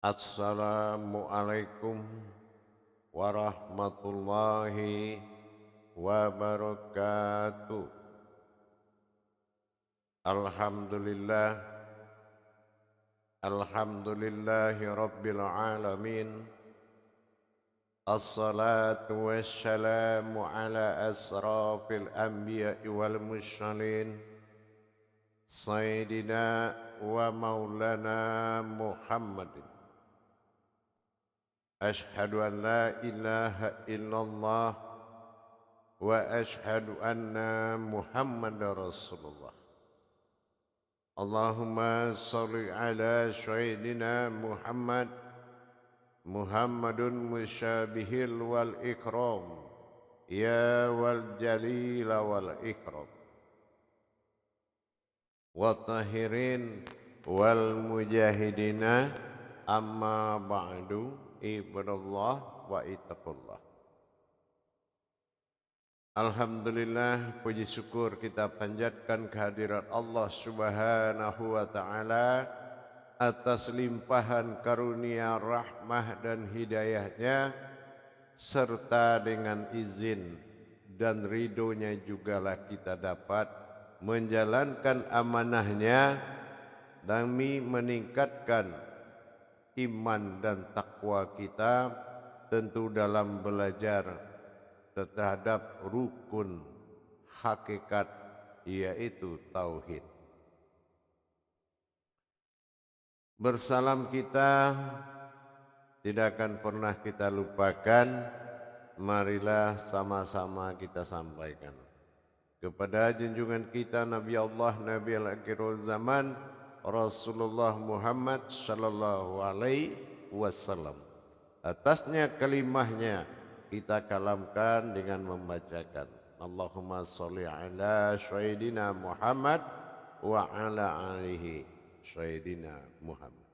Assalamualaikum warahmatullahi wabarakatuh. Alhamdulillah, alhamdulillahi rabbil alamin. Assalatu wassalamu ala asrafil anbiya'i wal mursalin. Sayyidina wa maulana Muhammadin. أشهد أن لا إله إلا الله وأشهد أن محمد رسول الله. اللهم صل على سيدنا محمد مشابه والإكرام يا والجليل والإكرام والطاهرين والمجاهدين أما بعد ibadallah wa ittaqullah. Alhamdulillah, puji syukur kita panjatkan kehadirat Allah Subhanahu wa taala atas limpahan karunia rahmah dan hidayahnya, serta dengan izin dan ridhonya jugalah kita dapat menjalankan amanahnya demi meningkatkan iman dan takwa kita, tentu dalam belajar terhadap rukun hakikat, yaitu tauhid. Bersalam kita tidak akan pernah kita lupakan. Marilah sama-sama kita sampaikan kepada junjungan kita Nabi Allah, Nabi al-akhirul zaman, Rasulullah Muhammad sallallahu alaihi wasallam. Atasnya kalimahnya kita kalamkan dengan membacakan Allahumma sholli ala sayyidina Muhammad wa ala alihi sayyidina Muhammad.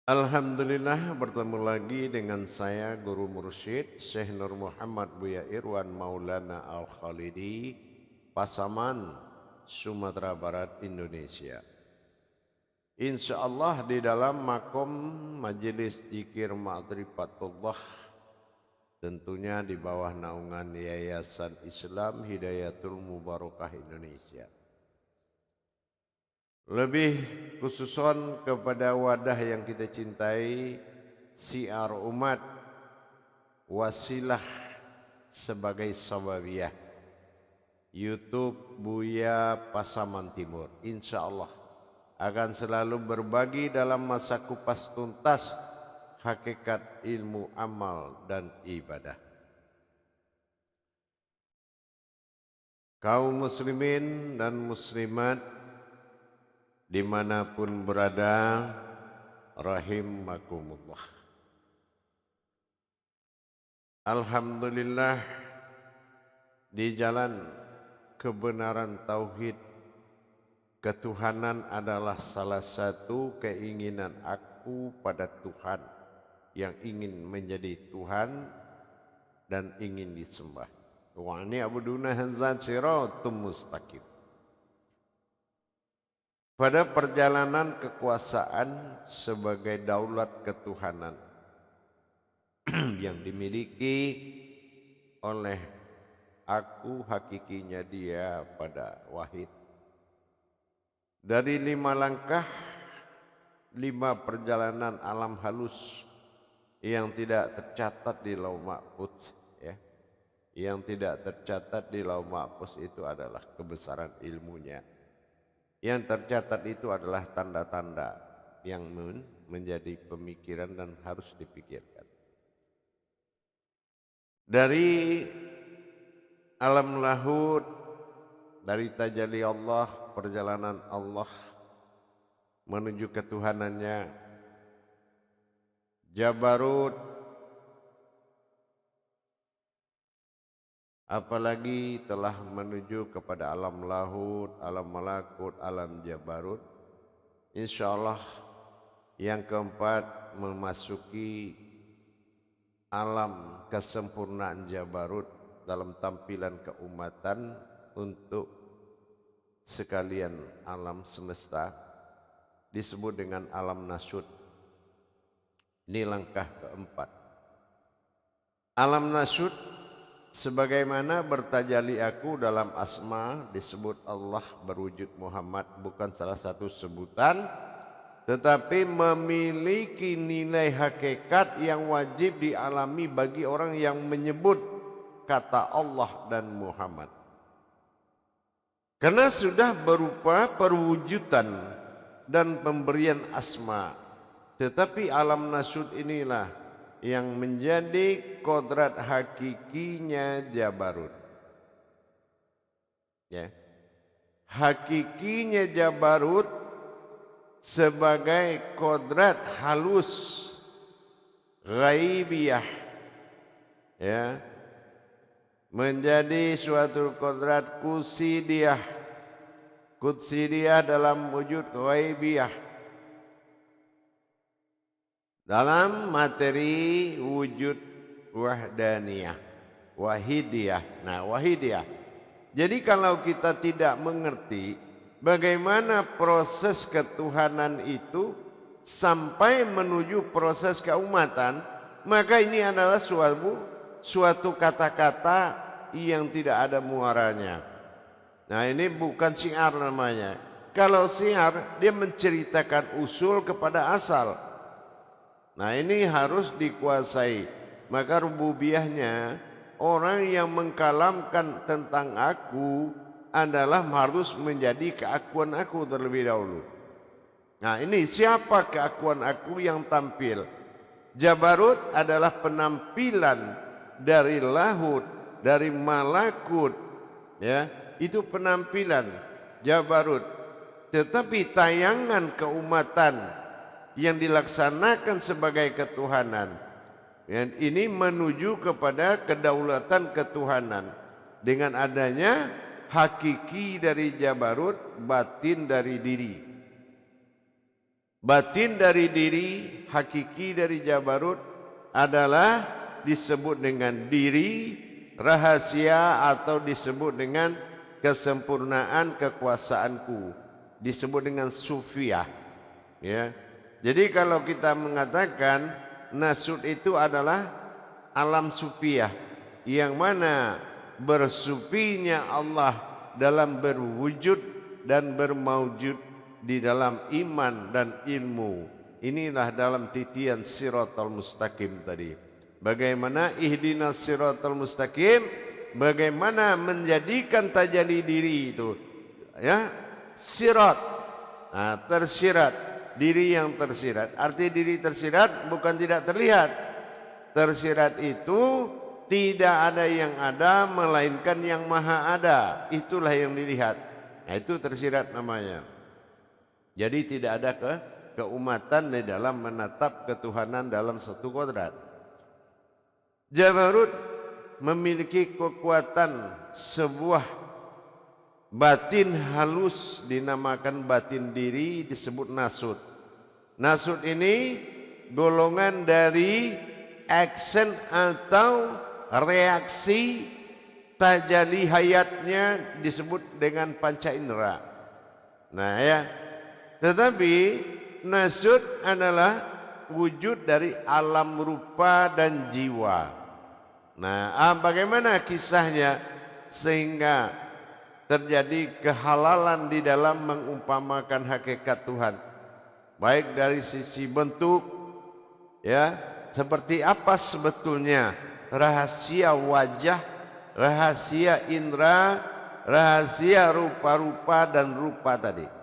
Alhamdulillah, bertemu lagi dengan saya Guru Mursyid Syekh Nur Muhammad Buya Irwan Maulana Al-Khalidi, Pasaman, Sumatera Barat, Indonesia. Insyaallah di dalam makom majelis zikir ma'rifatullah, tentunya di bawah naungan Yayasan Islam Hidayatul Mubarakah Indonesia. Lebih khususon kepada wadah yang kita cintai, siar umat, wasilah sebagai sababiyah, YouTube Buya Pasaman Timur, insya Allah akan selalu berbagi dalam masa kupas tuntas hakikat ilmu amal dan ibadah. Kaum muslimin dan muslimat dimanapun berada, rahimakumullah. Alhamdulillah, di jalan kebenaran tauhid, ketuhanan adalah salah satu keinginan aku pada Tuhan yang ingin menjadi Tuhan dan ingin disembah. Wa ni'buduna hadzal siratum mustaqim. Pada perjalanan kekuasaan sebagai daulat ketuhanan yang dimiliki oleh aku, hakikinya dia pada wahid. Dari 5 langkah, 5 perjalanan alam halus yang tidak tercatat di Lauh Mahfuz, ya. Yang tidak tercatat di Lauh Mahfuz itu adalah kebesaran ilmunya. Yang tercatat itu adalah tanda-tanda yang menjadi pemikiran dan harus dipikirkan. Dari alam lahud, dari tajalli Allah, perjalanan Allah menuju ketuhanannya, Jabarut, apalagi telah menuju kepada alam lahud, alam malakut, alam Jabarut. Insyaallah yang keempat memasuki alam kesempurnaan Jabarut dalam tampilan keumatan untuk sekalian alam semesta. disebut dengan alam nasyud. Ini langkah keempat. Alam nasyud sebagaimana bertajalli aku dalam asma disebut Allah berwujud Muhammad, bukan salah satu sebutan, tetapi memiliki nilai hakikat yang wajib dialami bagi orang yang menyebut kata Allah dan Muhammad. Karena sudah berupa perwujudan dan pemberian asma. Tetapi alam nasyud inilah yang menjadi kodrat hakikinya Jabarut. Ya. Hakikinya Jabarut sebagai kodrat halus ghaibiyah, ya, menjadi suatu kodrat kudsidiyah dalam wujud ghaibiyah, dalam materi wujud wahdaniyah, wahidiyah. Nah, wahidiyah. Jadi kalau kita tidak mengerti bagaimana proses ketuhanan itu sampai menuju proses keumatan, maka ini adalah suatu kata-kata yang tidak ada muaranya. Nah, ini bukan syiar namanya. Kalau syiar, dia menceritakan usul kepada asal. Nah, ini harus dikuasai. Maka rububiyahnya, orang yang mengkalamkan tentang aku adalah harus menjadi keakuan aku terlebih dahulu. Nah, ini siapa keakuan aku yang tampil? Jabarut adalah penampilan dari lahut, dari malakut, ya, itu penampilan Jabarut. Tetapi tayangan keumatan yang dilaksanakan sebagai ketuhanan, dan ini menuju kepada kedaulatan ketuhanan dengan adanya hakiki dari Jabarut, batin dari diri. Batin dari diri, hakiki dari Jabarut adalah disebut dengan diri, rahasia, atau disebut dengan kesempurnaan kekuasaanku, disebut dengan sufiyah, ya. Jadi kalau kita mengatakan nasyud itu adalah alam sufiyah, yang mana bersupinya Allah dalam berwujud dan bermaujud di dalam iman dan ilmu. Inilah dalam titian siratal mustaqim tadi. Bagaimana ihdinas siratal mustaqim, bagaimana menjadikan tajalli diri itu, ya, sirat, nah, tersirat, diri yang tersirat. Arti diri tersirat bukan tidak terlihat. Tersirat itu tidak ada yang ada melainkan yang maha ada. Itulah yang dilihat. Nah, itu tersirat namanya. Jadi tidak ada keumatan di dalam menatap ketuhanan dalam satu kodrat. Jabarut memiliki kekuatan sebuah batin halus dinamakan batin diri, disebut nasyud. Nasyud ini golongan dari action atau reaksi tajalli hayatnya, disebut dengan panca indera. Nah, ya. Tetapi nasyud adalah wujud dari alam rupa dan jiwa. Nah, bagaimana kisahnya sehingga terjadi kehalalan di dalam mengumpamakan hakikat Tuhan, baik dari sisi bentuk, ya, seperti apa sebetulnya rahasia wajah, rahasia indera, rahasia rupa-rupa dan rupa tadi.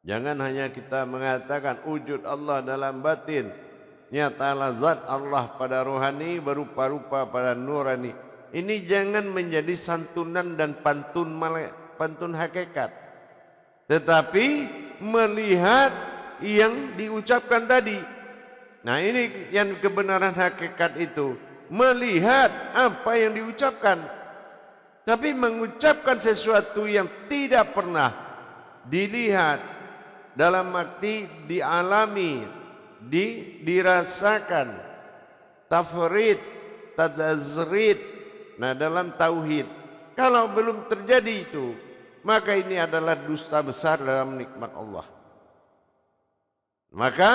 Jangan hanya kita mengatakan wujud Allah dalam batin, nyatalah zat Allah pada rohani, berupa-rupa pada nurani. Ini jangan menjadi santunan dan pantun hakikat, tetapi melihat yang diucapkan tadi. Nah, ini yang kebenaran hakikat itu, melihat apa yang diucapkan, tapi mengucapkan sesuatu yang tidak pernah dilihat, dalam arti dialami, dirasakan, tafrid, tadzrid. Nah, dalam tauhid, kalau belum terjadi itu, maka ini adalah dusta besar dalam nikmat Allah. Maka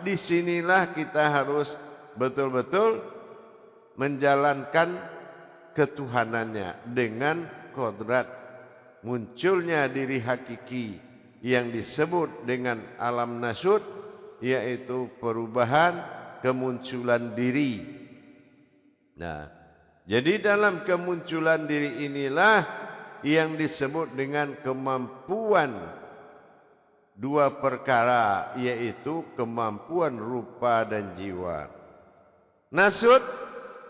disinilah kita harus betul-betul menjalankan ketuhanannya dengan kodrat munculnya diri hakiki yang disebut dengan alam nasyud, yaitu perubahan kemunculan diri. Nah, jadi dalam kemunculan diri inilah yang disebut dengan kemampuan dua perkara, yaitu kemampuan rupa dan jiwa. Nasud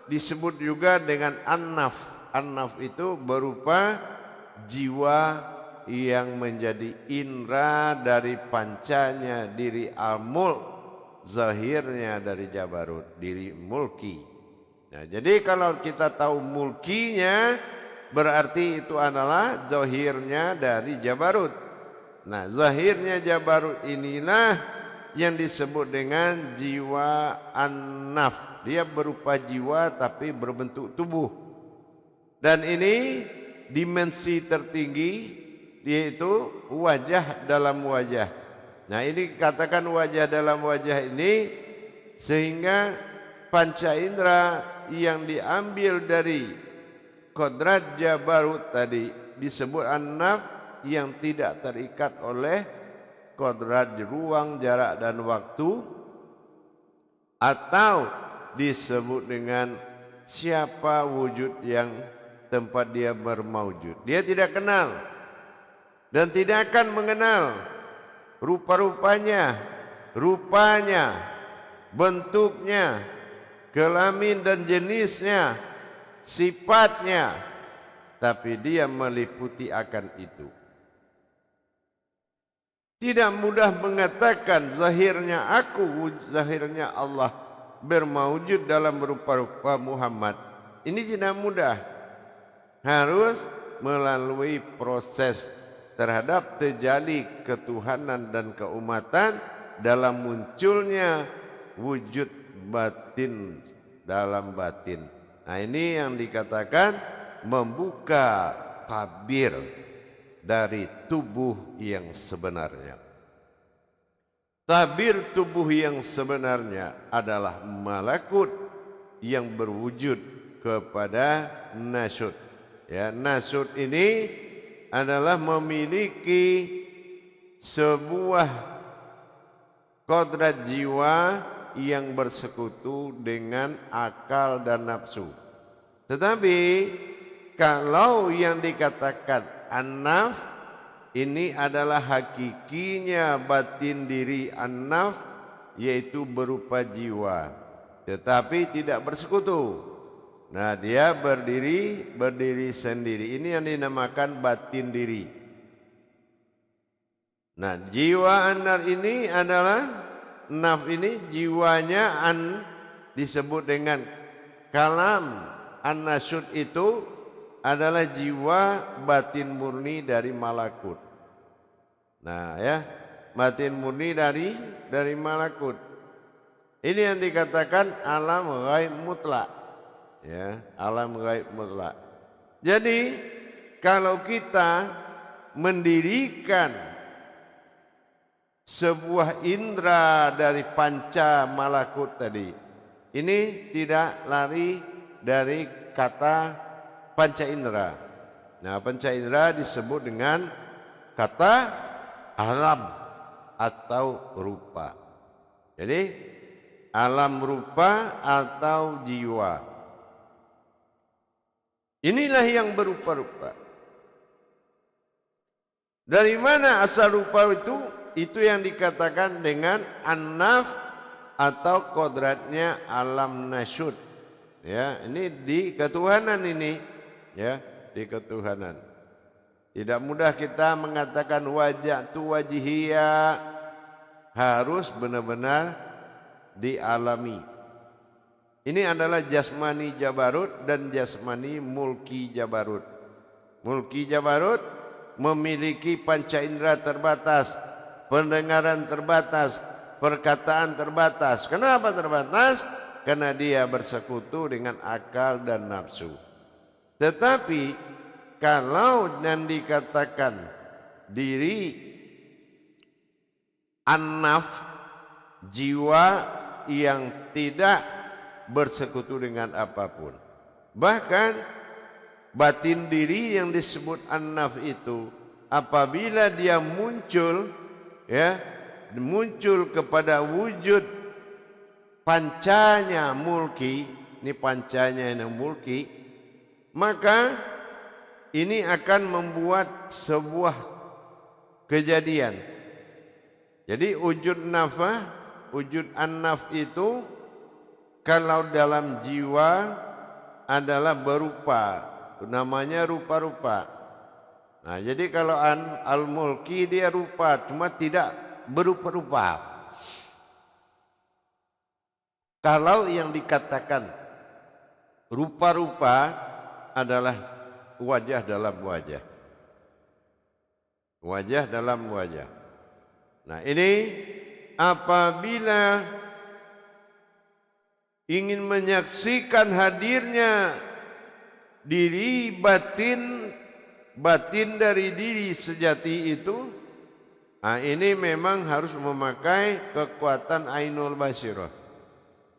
disebut juga dengan an-naf. An-naf itu berupa jiwa yang menjadi indra dari pancanya diri al-mulk, zahirnya dari jabarut, diri mulki. Nah, jadi kalau kita tahu mulkinya, berarti itu adalah zahirnya dari jabarut. Nah, zahirnya jabarut inilah yang disebut dengan jiwa an-naf. Dia berupa jiwa tapi berbentuk tubuh. Dan ini dimensi tertinggi, yaitu wajah dalam wajah. Nah, ini katakan wajah dalam wajah ini, sehingga panca indera yang diambil dari kodrat jabarut tadi disebut an-naf, yang tidak terikat oleh kodrat ruang, jarak dan waktu, atau disebut dengan siapa wujud yang tempat dia bermaujud. Dia tidak kenal dan tidak akan mengenal rupa-rupanya, rupanya, bentuknya, kelamin dan jenisnya, sifatnya, tapi dia meliputi akan itu. Tidak mudah mengatakan zahirnya aku, zahirnya Allah bermaujud dalam rupa-rupa Muhammad. Ini tidak mudah. Harus melalui proses terhadap terjali ketuhanan dan keumatan dalam munculnya wujud batin dalam batin. Nah, ini yang dikatakan membuka tabir dari tubuh yang sebenarnya. Tabir tubuh yang sebenarnya adalah malakut yang berwujud kepada nasyud. Ya, nasyud ini adalah memiliki sebuah kodrat jiwa yang bersekutu dengan akal dan nafsu. Tetapi kalau yang dikatakan an-naf, ini adalah hakikinya batin diri an-naf, yaitu berupa jiwa, tetapi tidak bersekutu. Nah, dia berdiri sendiri. Ini yang dinamakan batin diri. Nah, jiwa an-naf ini adalah naf ini jiwanya an disebut dengan kalam. An-nasyud itu adalah jiwa batin murni dari malakut. Nah, ya, batin murni dari malakut. Ini yang dikatakan alam ghaib mutlak. Ya, alam ghaib mutlak. Jadi kalau kita mendirikan sebuah indera dari panca malakut tadi, ini tidak lari dari kata panca indera. Nah, panca indera disebut dengan kata alam atau rupa. Jadi alam rupa atau jiwa. Inilah yang berupa-rupa. Dari mana asal rupa itu? Itu yang dikatakan dengan an-naf atau kodratnya alam nasyud. Ya, ini di ketuhanan ini. Ya, di ketuhanan. Tidak mudah kita mengatakan wajah tu wajihia, harus benar-benar dialami. Ini adalah jasmani jabarut dan jasmani mulki jabarut. Mulki jabarut memiliki panca indera terbatas, pendengaran terbatas, perkataan terbatas. Kenapa terbatas? Karena dia bersekutu dengan akal dan nafsu. Tetapi kalau yang dikatakan diri an-naf jiwa yang tidak bersekutu dengan apapun. Bahkan batin diri yang disebut an-naf itu apabila dia muncul, ya, muncul kepada wujud pancanya mulki, ini pancanya yang mulki, maka ini akan membuat sebuah kejadian. Jadi wujud nafah, wujud an-naf itu kalau dalam jiwa adalah berupa, namanya rupa-rupa. Nah, jadi kalau al-mulki dia rupa, cuma tidak berupa-rupa. Kalau yang dikatakan rupa-rupa adalah wajah dalam wajah. Wajah dalam wajah. Nah, ini apabila ingin menyaksikan hadirnya diri batin dari diri sejati itu, nah ini memang harus memakai kekuatan ainul basyirah,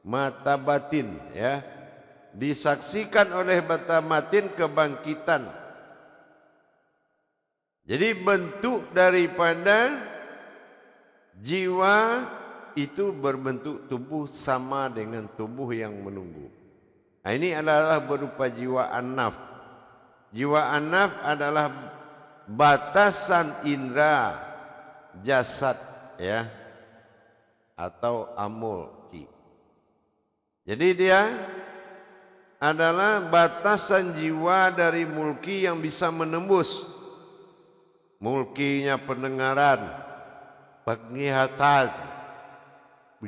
mata batin, ya, disaksikan oleh mata batin kebangkitan. Jadi bentuk daripada jiwa itu berbentuk tubuh sama dengan tubuh yang menunggu. Nah, ini adalah berupa jiwa an-naf. Jiwa an-naf adalah batasan indera jasad, ya, atau amulki. Jadi dia adalah batasan jiwa dari mulki yang bisa menembus. Mulkinya pendengaran, penglihatan,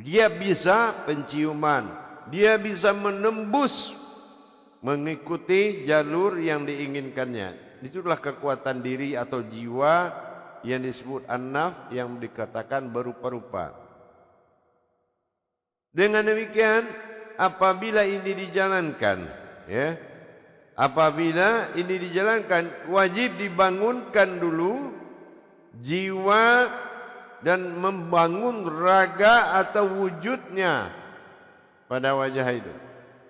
dia bisa penciuman, dia bisa menembus, mengikuti jalur yang diinginkannya. Itulah kekuatan diri atau jiwa yang disebut an-naf, yang dikatakan berupa-rupa. Dengan demikian, apabila ini dijalankan, ya, apabila ini dijalankan, wajib dibangunkan dulu jiwa dan membangun raga atau wujudnya pada wajah itu,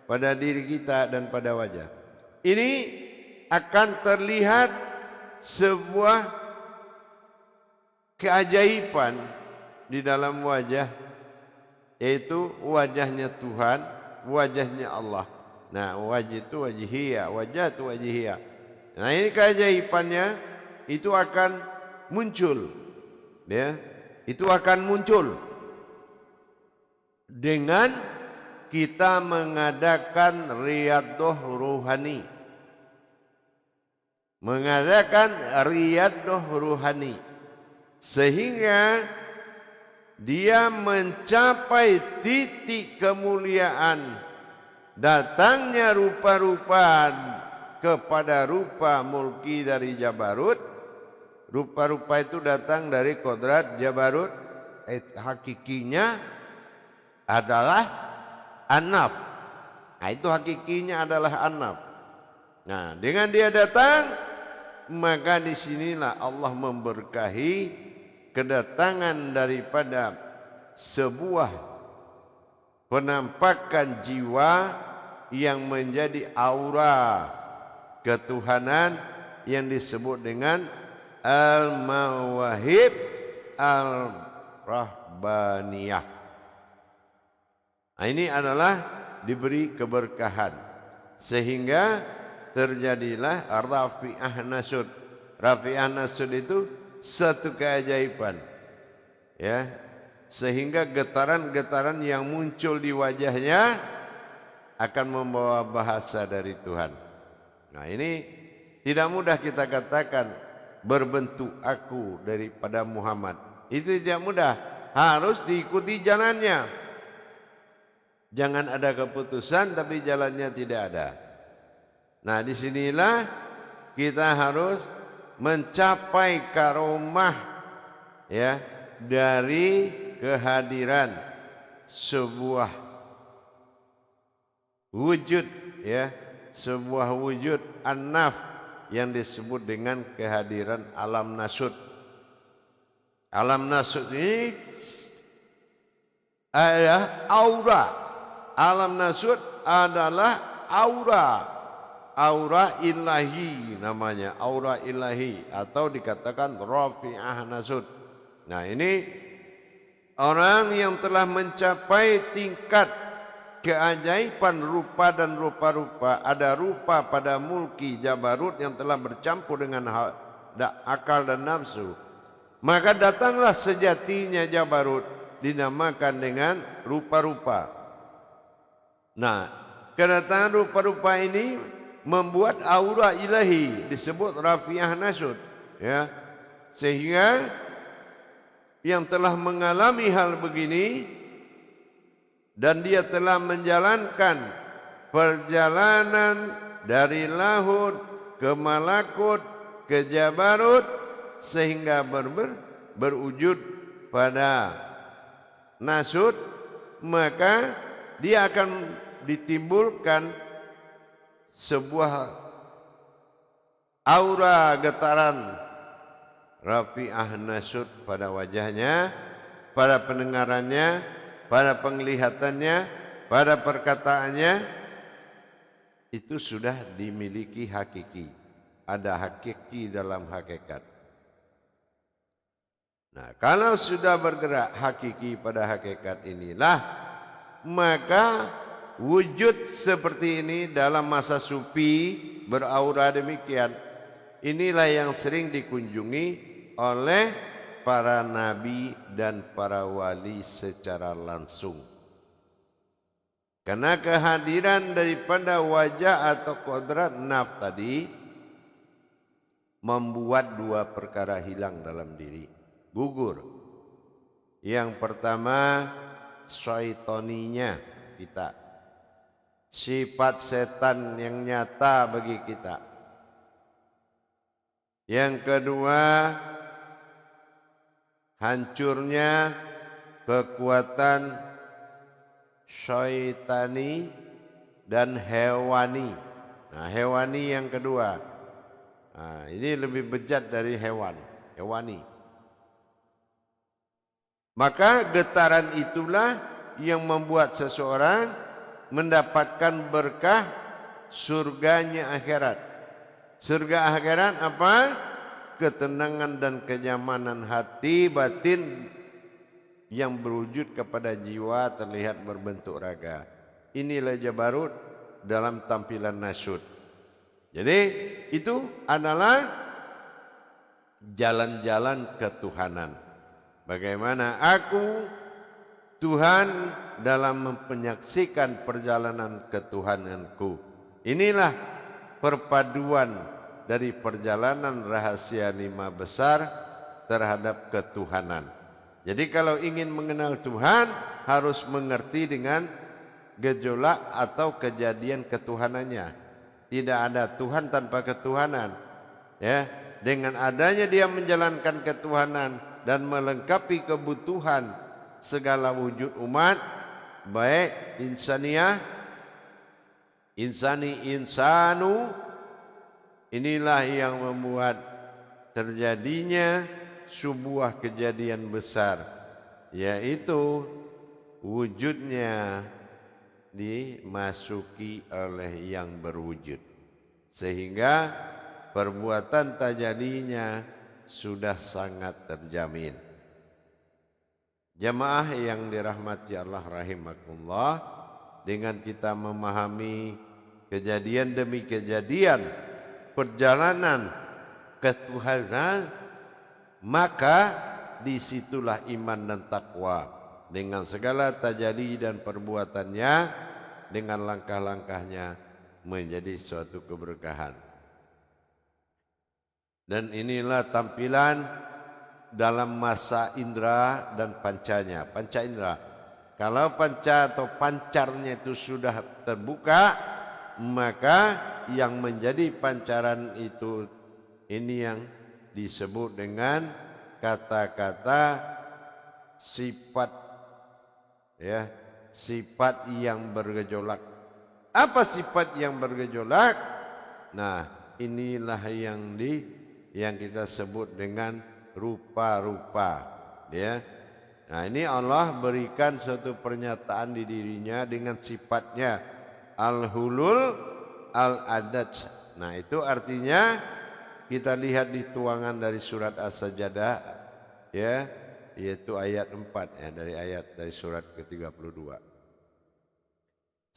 pada diri kita dan pada wajah. Ini akan terlihat sebuah keajaiban di dalam wajah, yaitu wajahnya Tuhan, wajahnya Allah. Nah, wajah itu wajihiyah, wajah itu wajihiyah. Nah, ini keajaibannya itu akan muncul, ya, itu akan muncul dengan kita mengadakan riyadhah ruhani, mengadakan riyadhah ruhani, sehingga dia mencapai titik kemuliaan. Datangnya rupa-rupa kepada rupa mulki dari Jabarut. Rupa-rupa itu datang dari kodrat Jabarut. Hakikinya adalah an-naf. Nah, itu hakikinya adalah an-naf. Nah, dengan dia datang, maka disinilah Allah memberkahi kedatangan daripada sebuah penampakan jiwa yang menjadi aura ketuhanan yang disebut dengan al-mawahib al-rahbaniyah. Nah, ini adalah diberi keberkahan sehingga terjadilah rafi'ah nasud. Rafi'ah nasud itu satu keajaiban, ya, sehingga getaran-getaran yang muncul di wajahnya akan membawa bahasa dari Tuhan. Nah, ini tidak mudah kita katakan berbentuk aku daripada Muhammad. Itu tidak mudah, harus diikuti jalannya. Jangan ada keputusan tapi jalannya tidak ada. Nah, disinilah kita harus mencapai karomah, ya, dari kehadiran sebuah wujud, ya, sebuah wujud an-naf yang disebut dengan kehadiran alam nasud. Alam nasud ini aura. Alam nasud adalah aura ilahi namanya, aura ilahi atau dikatakan rafi'ah nasud. Nah, ini orang yang telah mencapai tingkat keajaiban rupa dan rupa-rupa. Ada rupa pada mulki Jabarut yang telah bercampur dengan akal dan nafsu. Maka datanglah sejatinya Jabarut, dinamakan dengan rupa-rupa. Nah, kedatangan rupa-rupa ini membuat aura ilahi disebut rafi'ah nasud, ya. Sehingga yang telah mengalami hal begini dan dia telah menjalankan perjalanan dari lahud ke malakut ke Jabarut sehingga berwujud pada nasud, maka dia akan ditimbulkan sebuah aura getaran rafi'ah nasud pada wajahnya, pada pendengarannya, pada penglihatannya, pada perkataannya. Itu sudah dimiliki hakiki. Ada hakiki dalam hakikat. Nah, kalau sudah bergerak hakiki pada hakikat inilah, maka wujud seperti ini dalam masa sufi beraura demikian. Inilah yang sering dikunjungi oleh para nabi dan para wali secara langsung. Karena kehadiran daripada wajah atau kodrat naf tadi membuat dua perkara hilang dalam diri, gugur. Yang pertama, syaitoninya kita, sifat setan yang nyata bagi kita. Yang kedua, hancurnya kekuatan syaitani dan hewani. Nah, hewani yang kedua. Nah, ini lebih bejat dari hewani. Maka getaran itulah yang membuat seseorang mendapatkan berkah surganya akhirat. Surga akhirat apa? Ketenangan dan kenyamanan hati batin yang berwujud kepada jiwa terlihat berbentuk raga. Inilah Jabarut dalam tampilan nasyud. Jadi itu adalah jalan-jalan ketuhanan. Bagaimana aku Tuhan dalam menyaksikan perjalanan ketuhananku. Inilah perpaduan dari perjalanan rahasia 5 besar terhadap ketuhanan. Jadi kalau ingin mengenal Tuhan harus mengerti dengan gejolak atau kejadian ketuhanannya. Tidak ada Tuhan tanpa ketuhanan. Ya, dengan adanya dia menjalankan ketuhanan dan melengkapi kebutuhan segala wujud umat, baik insaniah, insanu, inilah yang membuat terjadinya sebuah kejadian besar, yaitu wujudnya dimasuki oleh yang berwujud, sehingga perbuatan tajalinya sudah sangat terjamin. Jamaah yang dirahmati Allah rahimakumullah, dengan kita memahami kejadian demi kejadian perjalanan ketuhanan, maka disitulah iman dan takwa dengan segala tajali dan perbuatannya, dengan langkah-langkahnya menjadi suatu keberkahan. Dan inilah tampilan dalam masa indera dan pancanya. Panca indera. Kalau panca atau pancarnya itu sudah terbuka, maka yang menjadi pancaran itu, ini yang disebut dengan kata-kata sifat, ya, sifat yang bergejolak. Apa sifat yang bergejolak? Nah, inilah yang kita sebut dengan rupa-rupa, ya. Nah, ini Allah berikan suatu pernyataan di dirinya dengan sifatnya al-hulul al-adad. Nah, itu artinya kita lihat di tuangan dari surat As-Sajdah ya, yaitu ayat 4 ya, dari surat ke-32.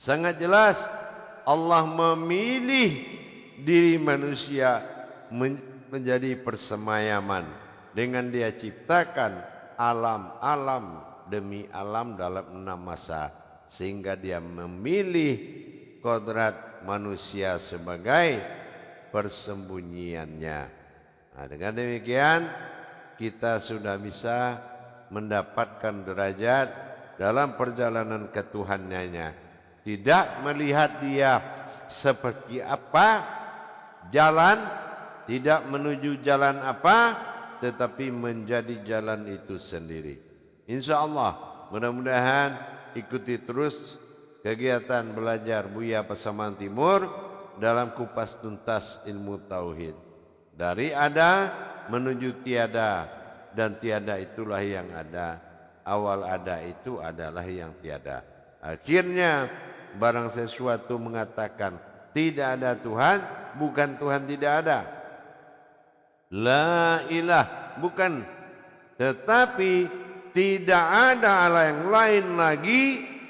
Sangat jelas Allah memilih diri manusia menjadi persemayaman dengan Dia ciptakan alam-alam demi alam dalam 6 masa, sehingga Dia memilih kodrat manusia sebagai persembunyiannya. Nah, dengan demikian kita sudah bisa mendapatkan derajat dalam perjalanan ketuhanannya. Tidak melihat Dia seperti apa jalan, tidak menuju jalan apa, tetapi menjadi jalan itu sendiri. Insya Allah, mudah-mudahan ikuti terus kegiatan belajar Buya Pasaman Timur dalam kupas tuntas ilmu tauhid. Dari ada menuju tiada, dan tiada itulah yang ada. Awal ada itu adalah yang tiada. Akhirnya barang sesuatu mengatakan tidak ada Tuhan, bukan Tuhan tidak ada. La ilah, bukan. Tetapi tidak ada Allah yang lain lagi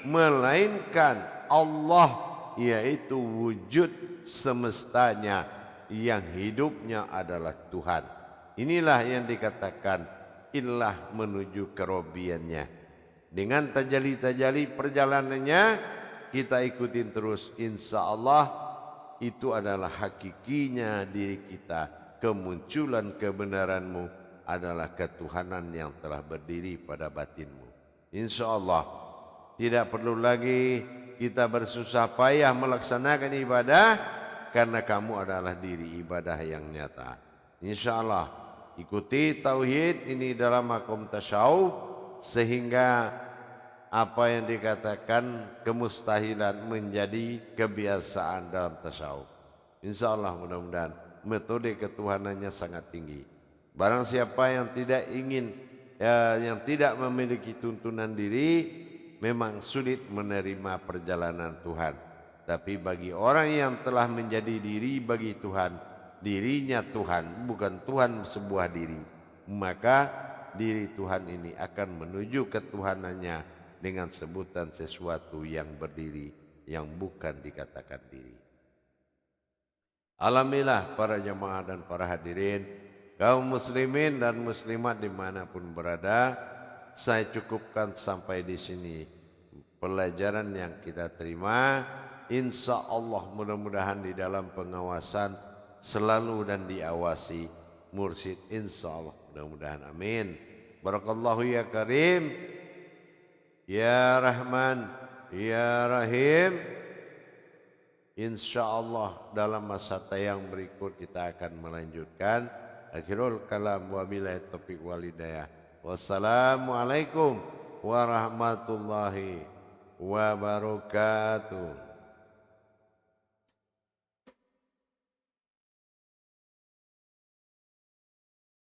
melainkan Allah, yaitu wujud semestanya yang hidupnya adalah Tuhan. Inilah yang dikatakan ilah menuju kerobiannya. Dengan tajali-tajali perjalanannya kita ikutin terus, insya Allah itu adalah hakikinya diri kita. Kemunculan kebenaranmu adalah ketuhanan yang telah berdiri pada batinmu. Insya Allah tidak perlu lagi kita bersusah payah melaksanakan ibadah, karena kamu adalah diri ibadah yang nyata. Insya Allah ikuti tauhid ini dalam makom tasawuf, sehingga apa yang dikatakan kemustahilan menjadi kebiasaan dalam tasawuf. Insya Allah mudah-mudahan metode ketuhanannya sangat tinggi. Barang siapa yang tidak ingin, yang tidak memiliki tuntunan diri, memang sulit menerima perjalanan Tuhan. Tapi bagi orang yang telah menjadi diri bagi Tuhan, dirinya Tuhan, bukan Tuhan sebuah diri, maka diri Tuhan ini akan menuju ketuhanannya dengan sebutan sesuatu yang berdiri, yang bukan dikatakan diri. Alhamdulillah para jemaah dan para hadirin, kaum muslimin dan muslimat dimanapun berada, saya cukupkan sampai di sini pelajaran yang kita terima. Insya Allah mudah-mudahan di dalam pengawasan selalu dan diawasi mursyid, insya Allah mudah-mudahan, amin. Barakallahu ya karim, ya rahman, ya rahim. InsyaAllah dalam masa tayang berikut kita akan melanjutkan. Akhirul kalam wabillahi taufiq wal hidayah. Wassalamualaikum warahmatullahi wabarakatuh.